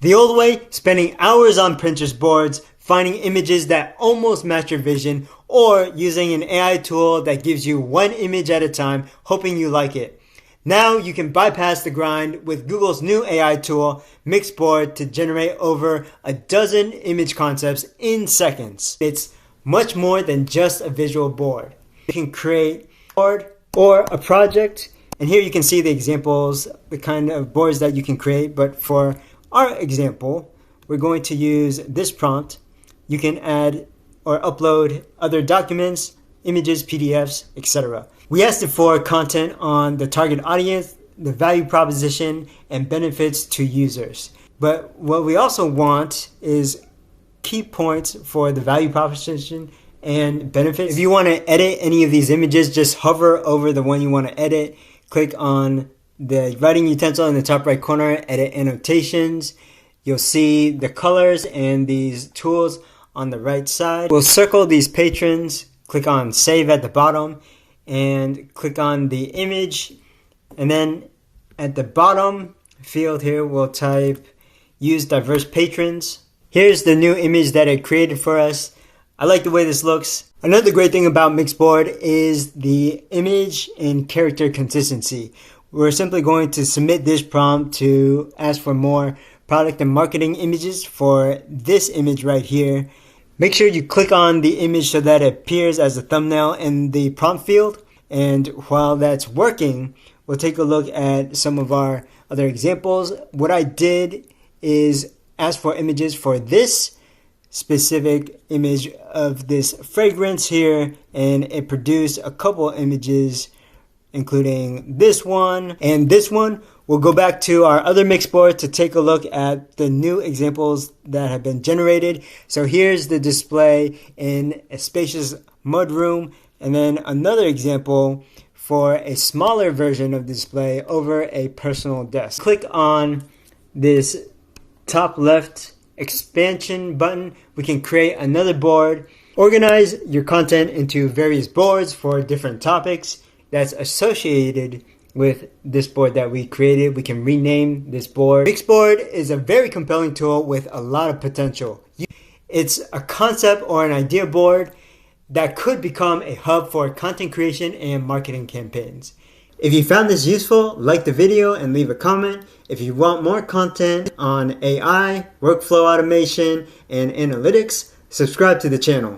The old way, spending hours on Pinterest boards, finding images that almost match your vision, or using an AI tool that gives you one image at a time, hoping you like it. Now you can bypass the grind with Google's new AI tool, Mixboard, to generate over a dozen image concepts in seconds. It's much more than just a visual board. You can create a board or a project, and here you can see the examples, the kind of boards that you can create. But for our example, we're going to use this prompt. You can add or upload other documents, images, PDFs, etc. We asked it for content on the target audience, the value proposition, and benefits to users. But what we also want is key points for the value proposition and benefits. If you want to edit any of these images, just hover over the one you want to edit, click on the writing utensil in the top right corner, edit annotations. You'll see the colors and these tools on the right side. We'll circle these patrons, click on save at the bottom, and click on the image. And then at the bottom field here, we'll type use diverse patrons. Here's the new image that it created for us. I like the way this looks. Another great thing about Mixboard is the image and character consistency. We're simply going to submit this prompt to ask for more product and marketing images for this image right here. Make sure you click on the image so that it appears as a thumbnail in the prompt field. And while that's working, we'll take a look at some of our other examples. What I did is ask for images for this specific image of this fragrance here, and it produced a couple images, including this one and this one. We'll go back to our other Mixboard to take a look at the new examples that have been generated. So here's the display in a spacious mudroom, and then another example for a smaller version of the display over a personal desk. Click on this top left expansion button. We can create another board. Organize your content into various boards for different topics that's associated with this board that we created. We can rename this board. Mixboard is a very compelling tool with a lot of potential. It's a concept or an idea board that could become a hub for content creation and marketing campaigns. If you found this useful, like the video and leave a comment. If you want more content on AI, workflow automation, and analytics, subscribe to the channel.